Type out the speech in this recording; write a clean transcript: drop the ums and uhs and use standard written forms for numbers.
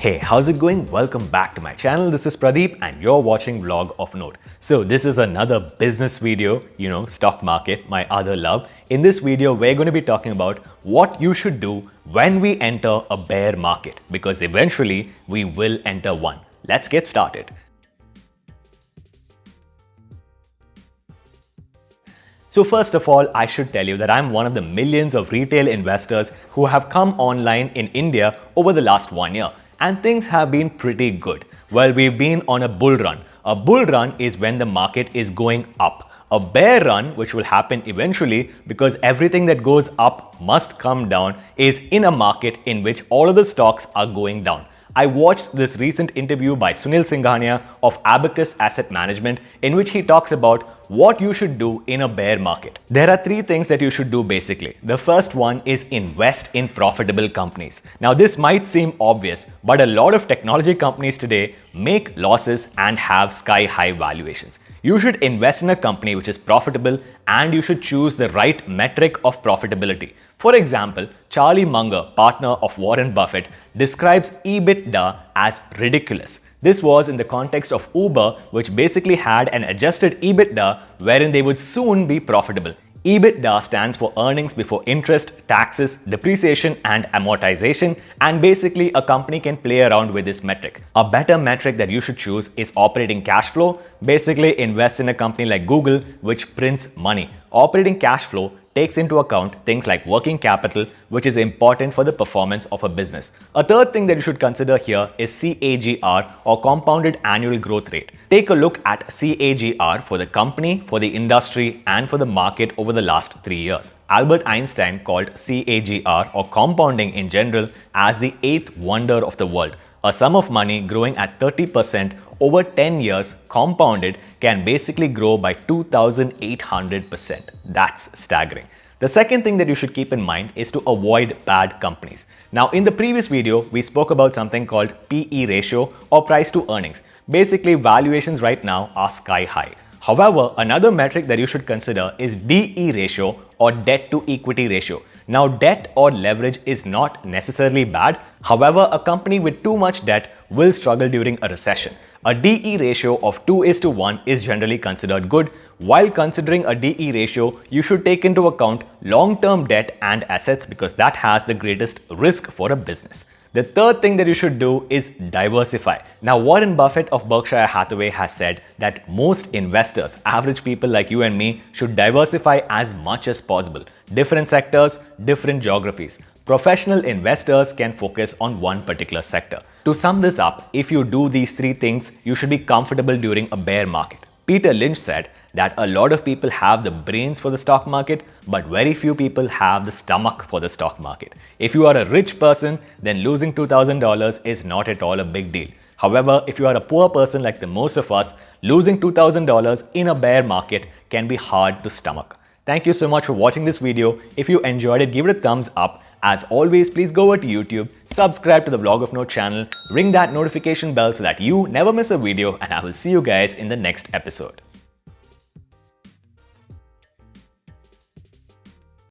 Hey, how's it going? Welcome back to my channel. This is Pradeep and you're watching Vlog of Note. So this is another business video, stock market, my other love. In this video, we're going to be talking about what you should do when we enter a bear market, because eventually we will enter one. Let's get started. So first of all, I should tell you that I'm one of the millions of retail investors who have come online in India over the last 1 year. And things have been pretty good. Well, we've been on a bull run. A bull run is when the market is going up. A bear run, which will happen eventually because everything that goes up must come down, is in a market in which all of the stocks are going down. I watched this recent interview by Sunil Singhania of Abacus Asset Management in which he talks about what you should do in a bear market. There are three things that you should do basically. The first one is invest in profitable companies. Now this might seem obvious, but a lot of technology companies today make losses and have sky-high valuations. You should invest in a company which is profitable and you should choose the right metric of profitability. For example, Charlie Munger, partner of Warren Buffett, describes EBITDA as ridiculous. This was in the context of Uber, which basically had an adjusted EBITDA wherein they would soon be profitable. EBITDA stands for earnings before interest, taxes, depreciation and amortization, and basically a company can play around with this metric. A better metric that you should choose is operating cash flow. Basically invest in a company like Google which prints money. Operating cash flow takes into account things like working capital, which is important for the performance of a business. A third thing that you should consider here is CAGR, or compounded annual growth rate. Take a look at CAGR for the company, for the industry and for the market over the last 3 years. Albert Einstein called CAGR, or compounding in general, as the eighth wonder of the world. A sum of money growing at 30% over 10 years compounded can basically grow by 2,800%. That's staggering. The second thing that you should keep in mind is to avoid bad companies. Now, in the previous video, we spoke about something called PE ratio, or price to earnings. Basically, valuations right now are sky high. However, another metric that you should consider is DE ratio, or debt to equity ratio. Now, debt or leverage is not necessarily bad. However, a company with too much debt will struggle during a recession. A DE ratio of 2:1 is generally considered good. While considering a DE ratio, you should take into account long-term debt and assets because that has the greatest risk for a business. The third thing that you should do is diversify. Now, Warren Buffett of Berkshire Hathaway has said that most investors, average people like you and me, should diversify as much as possible. Different sectors, different geographies. Professional investors can focus on one particular sector. To sum this up, if you do these three things, you should be comfortable during a bear market. Peter Lynch said that a lot of people have the brains for the stock market, but very few people have the stomach for the stock market. If you are a rich person, then losing $2,000 is not at all a big deal. However, if you are a poor person like the most of us, losing $2,000 in a bear market can be hard to stomach. Thank you so much for watching this video. If you enjoyed it, give it a thumbs up. As always, please go over to YouTube, subscribe to the Vlog of Note channel, ring that notification bell so that you never miss a video, and I will see you guys in the next episode.